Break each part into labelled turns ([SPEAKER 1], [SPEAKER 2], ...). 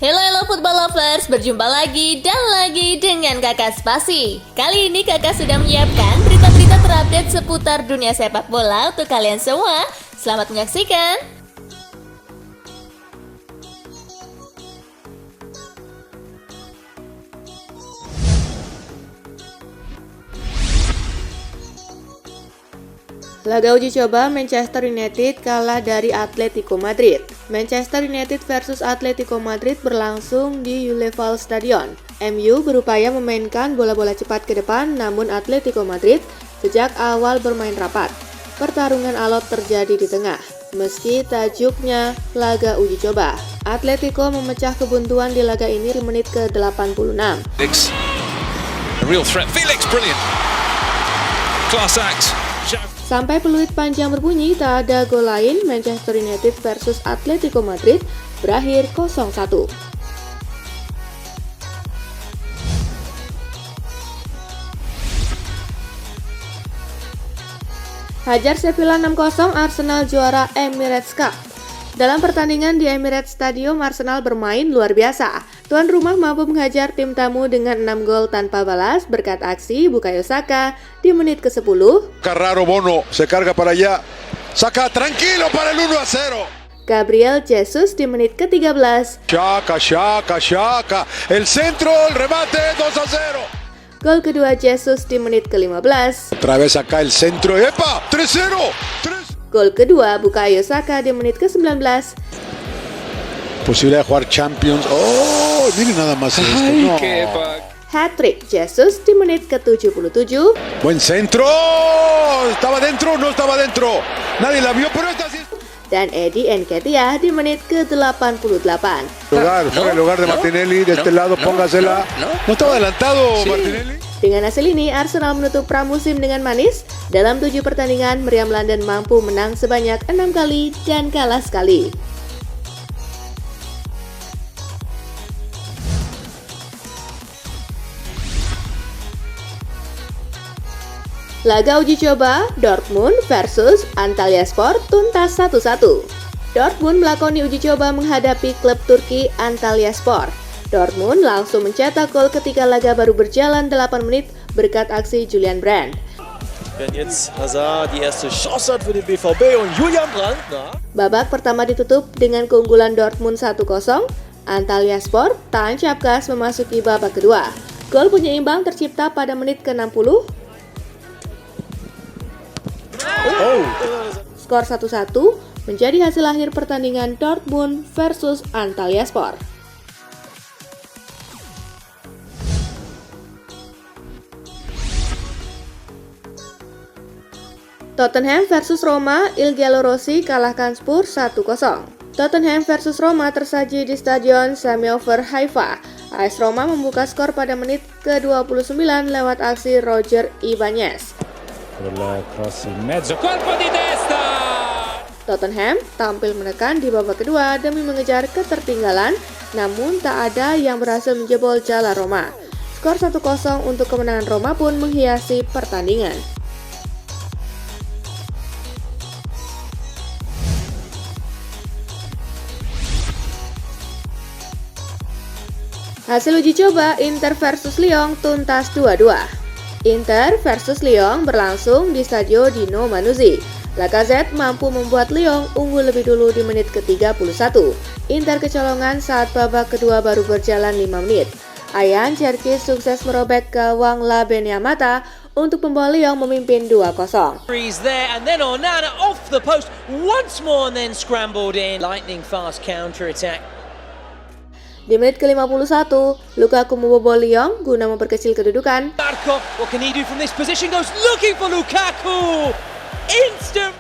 [SPEAKER 1] Hello football lovers, berjumpa lagi dan lagi dengan Kakak Spasi. Kali ini Kakak sudah menyiapkan berita-berita terupdate seputar dunia sepak bola untuk kalian semua. Selamat menyaksikan. Laga uji coba Manchester United kalah dari Atletico Madrid. Manchester United versus Atletico Madrid berlangsung di Ulleval Stadion. MU berupaya memainkan bola-bola cepat ke depan, namun Atletico Madrid sejak awal bermain rapat. Pertarungan alot terjadi di tengah. Meski tajuknya laga uji coba, Atletico memecah kebuntuan di laga ini di menit ke-86.
[SPEAKER 2] Felix, a real threat. Felix, brilliant. Class act.
[SPEAKER 1] Sampai peluit panjang berbunyi, tak ada gol lain. Manchester United versus Atletico Madrid berakhir 0-1. Hajar Sevilla 6-0, Arsenal juara Emirates Cup. Dalam pertandingan di Emirates Stadium, Arsenal bermain luar biasa. Tuan rumah mampu menghajar tim tamu dengan 6 gol tanpa balas berkat aksi Bukayo Saka di menit ke-10.
[SPEAKER 3] Carraro Bono se carga para allá. Saka tranquilo para el 1-0.
[SPEAKER 1] Gabriel Jesus di menit ke-13.
[SPEAKER 3] Xhaka. El centro, el remate, 2-0.
[SPEAKER 1] Gol kedua Jesus di menit ke-15.
[SPEAKER 3] Otra vez acá el centro. ¡Epa! 3-0.
[SPEAKER 1] Gol kedua Bukayo Saka di menit ke-19.
[SPEAKER 3] Posibilidad de jugar Champions. ¡Oh! Miren nada más esto. No.
[SPEAKER 1] Hat-trick Jesus di menit ke-77.
[SPEAKER 3] Buen centro. ¿Estaba dentro? No estaba dentro. Nadie la vio, pero esta sí.
[SPEAKER 1] Dan Eddie Nketiah di menit ke-88.
[SPEAKER 3] Fuera el lugar de Martinelli. De este lado, póngasela. ¿No estaba adelantado Martinelli?
[SPEAKER 1] Dengan hasil ini, Arsenal menutup pramusim dengan manis. Dalam 7 pertandingan, Meriam London mampu menang sebanyak 6 kali dan kalah sekali. Laga uji coba Dortmund versus Antalyaspor tuntas 1-1. Dortmund melakoni uji coba menghadapi klub Turki Antalyaspor. Dortmund langsung mencetak gol ketika laga baru berjalan 8 menit berkat aksi Julian Brandt.
[SPEAKER 4] Wenn jetzt Hazard die erste Chance hat für den BVB und Julian Brandt,
[SPEAKER 1] Babak pertama ditutup dengan keunggulan Dortmund 1-0. Antalyaspor tancap gas memasuki babak kedua. Gol penyeimbang tercipta pada menit ke-60. Skor 1-1 menjadi hasil akhir pertandingan Dortmund versus Antalyaspor. Tottenham versus Roma, Il Giallorossi kalahkan Spurs 1-0. Tottenham versus Roma tersaji di Stadion Semiover Haifa. AS Roma membuka skor pada menit ke-29 lewat aksi Roger Ibanez. Tottenham tampil menekan di babak kedua demi mengejar ketertinggalan, namun tak ada yang berhasil menjebol jala Roma. Skor 1-0 untuk kemenangan Roma pun menghiasi pertandingan. Hasil uji coba Inter versus Lyon tuntas 2-2. Inter versus Lyon berlangsung di Stadio Dino Manuzzi. Lacazette mampu membuat Lyon unggul lebih dulu di menit ke-31. Inter kecolongan saat babak kedua baru berjalan 5 menit. Ayan Cherki sukses merobek gawang La Beniamata untuk membawa Lyon memimpin 2-0.
[SPEAKER 5] There and then Onana off the post once more and then scrambled in. Lightning fast counter attack.
[SPEAKER 1] Di menit ke-51, Lukaku membobol Lyon guna memperkecil kedudukan.
[SPEAKER 5] Barkov, what can he do from this position? Goes looking for Lukaku. Instant.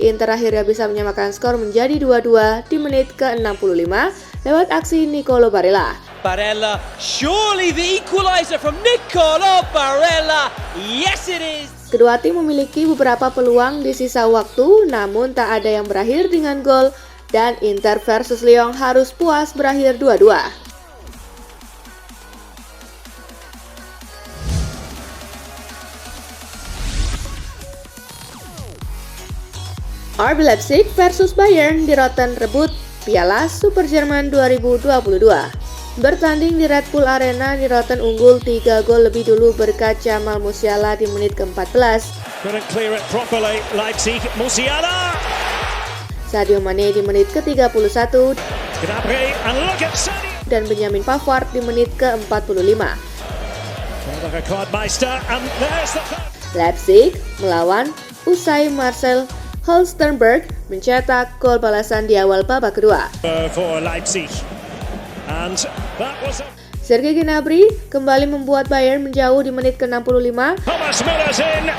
[SPEAKER 1] Inter akhirnya bisa menyamakan skor menjadi 2-2 di menit ke-65 lewat aksi Nicolo Barella.
[SPEAKER 5] Barella, surely the equalizer from Nicolo Barella. Yes it is.
[SPEAKER 1] Kedua tim memiliki beberapa peluang di sisa waktu, namun tak ada yang berakhir dengan gol. Dan Inter versus Lyon harus puas berakhir 2-2. RB Leipzig versus Bayern di Rotten rebut Piala Super Jerman 2022. Bertanding di Red Bull Arena, di Rotten unggul 3 gol lebih dulu berkat Jamal Musiala di menit ke-14.
[SPEAKER 6] Couldn't clear it properly, Leipzig, Musiala!
[SPEAKER 1] Sadio Mane di menit ke-31.
[SPEAKER 6] Gnabry, and look at Sadio!
[SPEAKER 1] Dan Benjamin Pavard di menit ke-45.
[SPEAKER 6] And there's the third.
[SPEAKER 1] Leipzig melawan usai Marcel Halstenberg mencetak gol balasan di awal babak kedua.
[SPEAKER 6] For Leipzig. And that was
[SPEAKER 1] Serge Gnabry kembali membuat Bayern menjauh di menit ke-65.
[SPEAKER 6] Thomas Muller's in.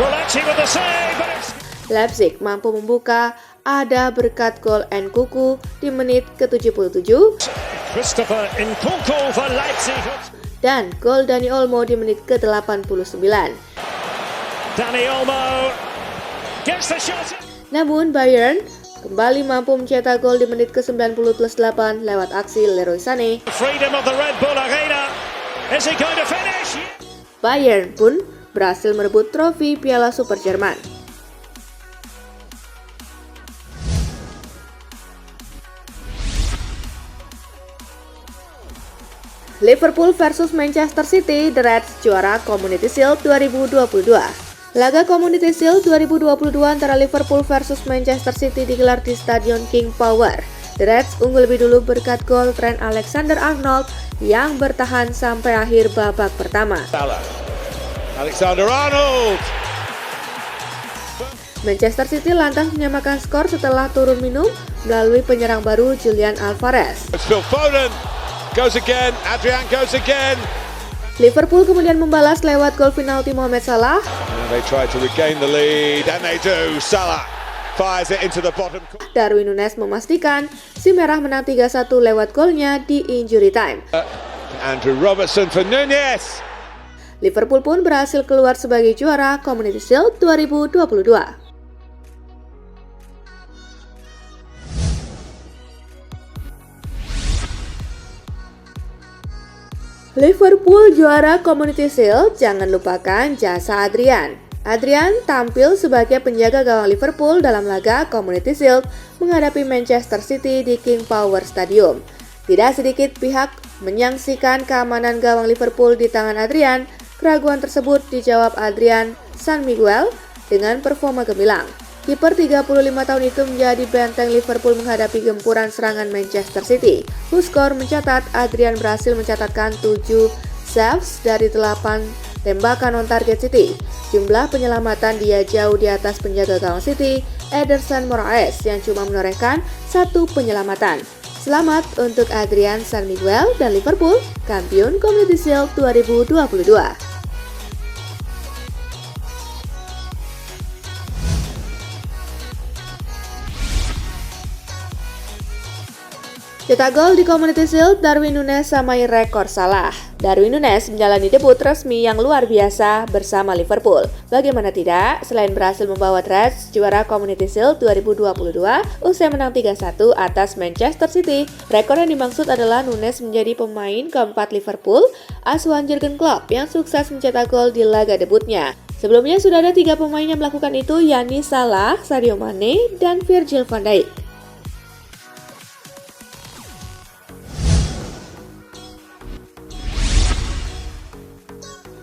[SPEAKER 6] Gulácsi with the save, but it's...
[SPEAKER 1] Leipzig mampu membuka ada berkat gol Nkunku di menit ke-77
[SPEAKER 6] Christopher Nkunku for Leipzig.
[SPEAKER 1] dan gol Dani Olmo di menit ke-89.
[SPEAKER 6] Dani Olmo gets the shot.
[SPEAKER 1] Namun Bayern kembali mampu mencetak gol di menit ke-90+8 lewat aksi Leroy Sané.
[SPEAKER 6] Freedom of the Red Bull Arena. Is he going to finish?
[SPEAKER 1] Bayern pun berhasil merebut trofi Piala Super Jerman. Liverpool versus Manchester City, The Reds juara Community Shield 2022. Laga Community Shield 2022 antara Liverpool versus Manchester City digelar di Stadion King Power. The Reds unggul lebih dulu berkat gol Trent Alexander-Arnold yang bertahan sampai akhir babak pertama.
[SPEAKER 3] Alexander-Arnold.
[SPEAKER 1] Manchester City lantas menyamakan skor setelah turun minum melalui penyerang baru Julian Alvarez.
[SPEAKER 3] Phil Foden goes again. Adrian goes again.
[SPEAKER 1] Liverpool kemudian membalas lewat gol penalti Mohamed Salah.
[SPEAKER 3] And they try to regain the lead, and they do. Salah fires it into the bottom.
[SPEAKER 1] Darwin Núñez memastikan si merah menang 3-1 lewat golnya di injury time.
[SPEAKER 3] Andrew Robertson for Núñez.
[SPEAKER 1] Liverpool pun berhasil keluar sebagai juara Community Shield 2022. Liverpool juara Community Shield, jangan lupakan jasa Adrian. Adrian tampil sebagai penjaga gawang Liverpool dalam laga Community Shield menghadapi Manchester City di King Power Stadium. Tidak sedikit pihak menyaksikan keamanan gawang Liverpool di tangan Adrian. Keraguan tersebut dijawab Adrian San Miguel dengan performa gemilang. Kiper 35 tahun itu menjadi benteng Liverpool menghadapi gempuran serangan Manchester City. WhoScored mencatat Adrian berhasil mencatatkan 7 saves dari 8 tembakan on target City. Jumlah penyelamatan dia jauh di atas penjaga gawang City, Ederson Moraes, yang cuma menorehkan 1 penyelamatan. Selamat untuk Adrian San Miguel dan Liverpool, kampiun Community Shield 2022. Cetak gol di Community Shield, Darwin Núñez samai rekor Salah. Darwin Núñez menjalani debut resmi yang luar biasa bersama Liverpool. Bagaimana tidak, selain berhasil membawa Reds juara Community Shield 2022, usai menang 3-1 atas Manchester City. Rekor yang dimaksud adalah Núñez menjadi pemain keempat Liverpool, asuhan Jurgen Klopp, yang sukses mencetak gol di laga debutnya. Sebelumnya sudah ada 3 pemain yang melakukan itu, yakni Salah, Sadio Mane, dan Virgil van Dijk.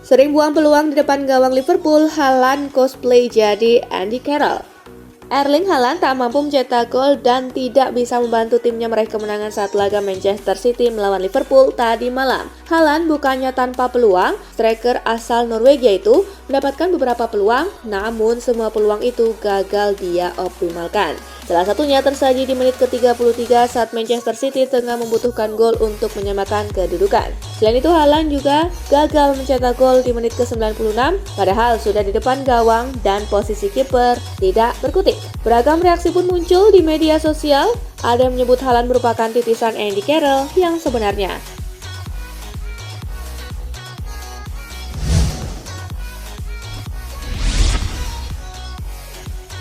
[SPEAKER 1] Sering buang peluang di depan gawang Liverpool, Haaland cosplay jadi Andy Carroll. Erling Haaland tak mampu mencetak gol dan tidak bisa membantu timnya meraih kemenangan saat laga Manchester City melawan Liverpool tadi malam. Haaland bukannya tanpa peluang, striker asal Norwegia itu mendapatkan beberapa peluang, namun semua peluang itu gagal dia optimalkan. Salah satunya tersaji di menit ke-33 saat Manchester City tengah membutuhkan gol untuk menyamakan kedudukan. Selain itu, Haaland juga gagal mencetak gol di menit ke-96, padahal sudah di depan gawang dan posisi kiper tidak berkutik. Beragam reaksi pun muncul di media sosial. Ada yang menyebut Haaland merupakan titisan Andy Carroll yang sebenarnya.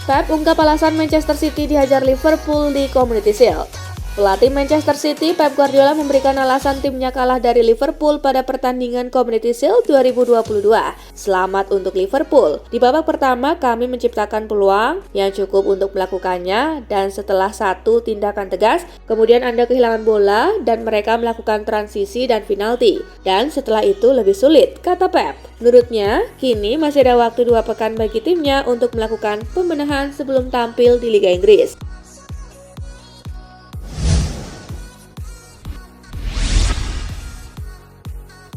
[SPEAKER 1] Pep ungkap alasan Manchester City dihajar Liverpool di Community Shield. Pelatih Manchester City, Pep Guardiola memberikan alasan timnya kalah dari Liverpool pada pertandingan Community Shield 2022. Selamat untuk Liverpool. Di babak pertama, kami menciptakan peluang yang cukup untuk melakukannya, dan setelah satu tindakan tegas, kemudian Anda kehilangan bola dan mereka melakukan transisi dan penalti. Dan setelah itu lebih sulit, kata Pep. Menurutnya, kini masih ada waktu 2 pekan bagi timnya untuk melakukan pembenahan sebelum tampil di Liga Inggris.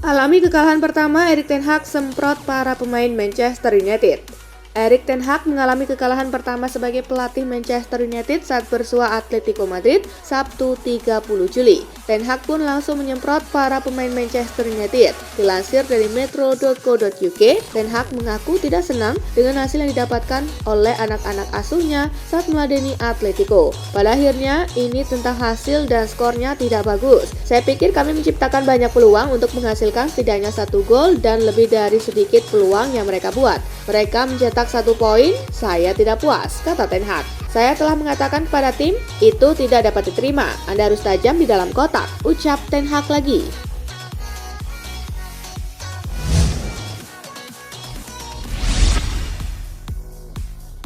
[SPEAKER 1] Alami kekalahan pertama, Erik ten Hag semprot para pemain Manchester United. Erik ten Hag mengalami kekalahan pertama sebagai pelatih Manchester United saat bersua Atletico Madrid Sabtu 30 Juli. Ten Hag pun langsung menyemprot para pemain Manchester United. Dilansir dari metro.co.uk, Ten Hag mengaku tidak senang dengan hasil yang didapatkan oleh anak-anak asuhnya saat meladeni Atletico. Pada akhirnya, ini tentang hasil dan skornya tidak bagus. Saya pikir kami menciptakan banyak peluang untuk menghasilkan setidaknya 1 gol dan lebih dari sedikit peluang yang mereka buat. Mereka mencetak 1 poin, saya tidak puas, kata Ten Hag. Saya telah mengatakan kepada tim, itu tidak dapat diterima. Anda harus tajam di dalam kotak, ucap Ten Hag lagi.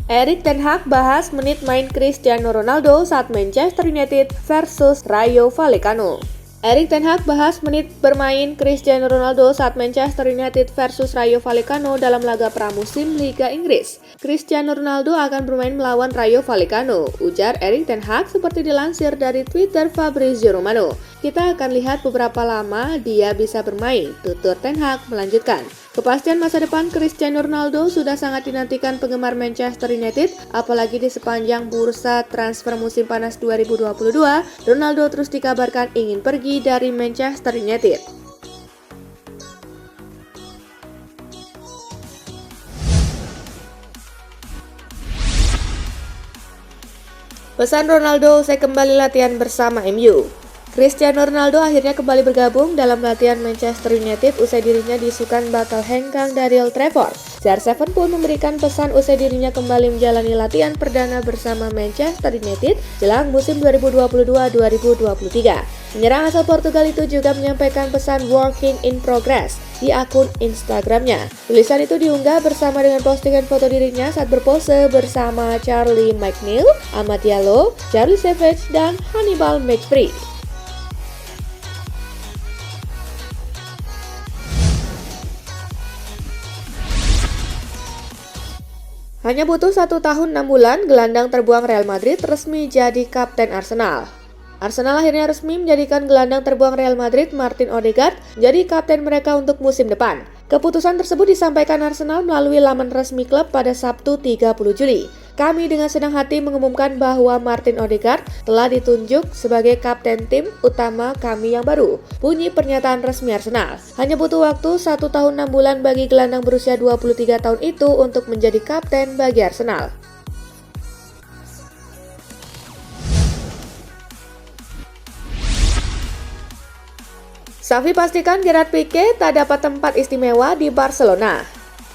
[SPEAKER 1] Erik ten Hag bahas menit main Cristiano Ronaldo saat Manchester United versus Rayo Vallecano. Erik ten Hag bahas menit bermain Cristiano Ronaldo saat Manchester United versus Rayo Vallecano dalam laga pramusim Liga Inggris. Cristiano Ronaldo akan bermain melawan Rayo Vallecano, ujar Erik ten Hag seperti dilansir dari Twitter Fabrizio Romano. Kita akan lihat beberapa lama dia bisa bermain, tutur ten Hag melanjutkan. Kepastian masa depan Cristiano Ronaldo sudah sangat dinantikan penggemar Manchester United, apalagi di sepanjang bursa transfer musim panas 2022, Ronaldo terus dikabarkan ingin pergi dari Manchester United. Pesan Ronaldo usai kembali latihan bersama MU. Cristiano Ronaldo akhirnya kembali bergabung dalam latihan Manchester United usai dirinya diisukan bakal hengkang dari Old Trafford. CR7 pun memberikan pesan usai dirinya kembali menjalani latihan perdana bersama Manchester United jelang musim 2022-2023. Penyerang asal Portugal itu juga menyampaikan pesan working in progress di akun Instagramnya. Tulisan itu diunggah bersama dengan postingan foto dirinya saat berpose bersama Charlie McNeil, Amad Diallo, Charlie Savage, dan Hannibal Mejbri. Hanya butuh 1 tahun 6 bulan, gelandang terbuang Real Madrid resmi jadi kapten Arsenal. Arsenal akhirnya resmi menjadikan gelandang terbuang Real Madrid Martin Odegaard jadi kapten mereka untuk musim depan. Keputusan tersebut disampaikan Arsenal melalui laman resmi klub pada Sabtu 30 Juli. Kami dengan senang hati mengumumkan bahwa Martin Odegaard telah ditunjuk sebagai kapten tim utama kami yang baru. Bunyi pernyataan resmi Arsenal. Hanya butuh waktu 1 tahun 6 bulan bagi gelandang berusia 23 tahun itu untuk menjadi kapten bagi Arsenal. Xavi pastikan Gerard Pique tak dapat tempat istimewa di Barcelona.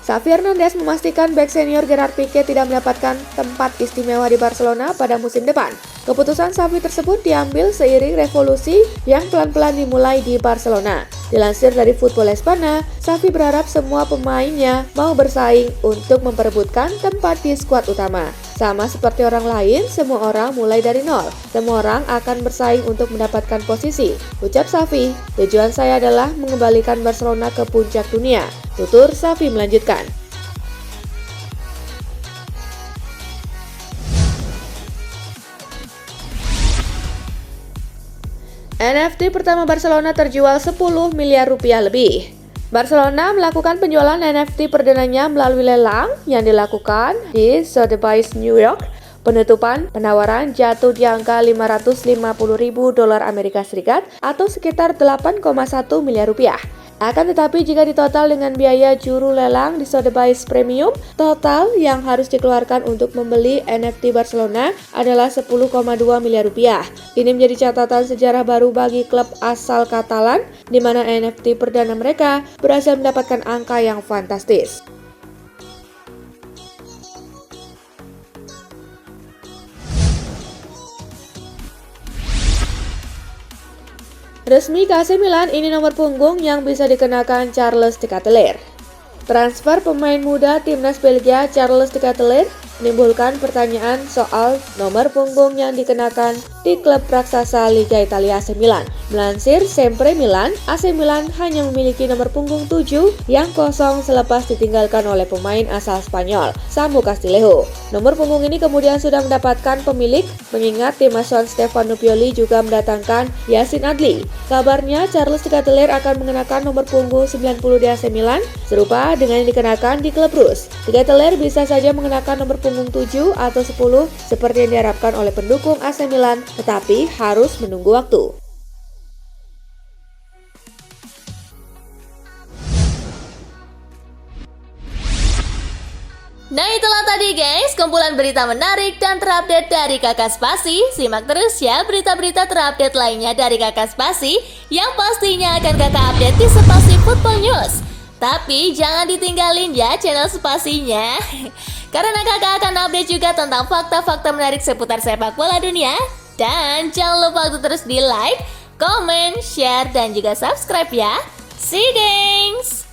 [SPEAKER 1] Xavi Hernandez memastikan bek senior Gerard Pique tidak mendapatkan tempat istimewa di Barcelona pada musim depan. Keputusan Xavi tersebut diambil seiring revolusi yang pelan-pelan dimulai di Barcelona. Dilansir dari Football Espana, Xavi berharap semua pemainnya mau bersaing untuk memperebutkan tempat di skuad utama. Sama seperti orang lain, semua orang mulai dari nol. Semua orang akan bersaing untuk mendapatkan posisi. Ucap Xavi, tujuan saya adalah mengembalikan Barcelona ke puncak dunia. Tutur Xavi melanjutkan. NFT pertama Barcelona terjual 10 miliar rupiah lebih. Barcelona melakukan penjualan NFT perdananya melalui lelang yang dilakukan di Sotheby's, New York. Penutupan penawaran jatuh di angka $550.000 Amerika Serikat atau sekitar 8,1 miliar rupiah. Akan tetapi jika ditotal dengan biaya juru lelang di Sotheby's Premium, total yang harus dikeluarkan untuk membeli NFT Barcelona adalah 10,2 miliar rupiah. Ini menjadi catatan sejarah baru bagi klub asal Katalan, di mana NFT perdana mereka berhasil mendapatkan angka yang fantastis. Resmi ke AC Milan, ini nomor punggung yang bisa dikenakan Charles de Ketelaere. Transfer pemain muda timnas Belgia Charles de Ketelaere menimbulkan pertanyaan soal nomor punggung yang dikenakan di klub raksasa Liga Italia AC Milan. Melansir Sempre Milan, AC Milan hanya memiliki nomor punggung 7 yang kosong selepas ditinggalkan oleh pemain asal Spanyol, Samu Castillejo. Nomor punggung ini kemudian sudah mendapatkan pemilik, mengingat tim asuhan Stefano Pioli juga mendatangkan Yacine Adli. Kabarnya Charles de Ketelaere akan mengenakan nomor punggung 90 di AC Milan, serupa dengan yang dikenakan di klub Rus. De Ketelaere bisa saja mengenakan nomor punggung 7 atau 10 seperti yang diharapkan oleh pendukung AC Milan, tetapi harus menunggu waktu.
[SPEAKER 7] Nah itulah tadi guys, kumpulan berita menarik dan terupdate dari Kakak Spasi. Simak terus ya berita-berita terupdate lainnya dari Kakak Spasi yang pastinya akan Kakak update di Spasi Football News. Tapi jangan ditinggalin ya channel Spasinya, karena Kakak akan update juga tentang fakta-fakta menarik seputar sepak bola dunia. Dan jangan lupa untuk terus di like, comment, share, dan juga subscribe ya. See you guys!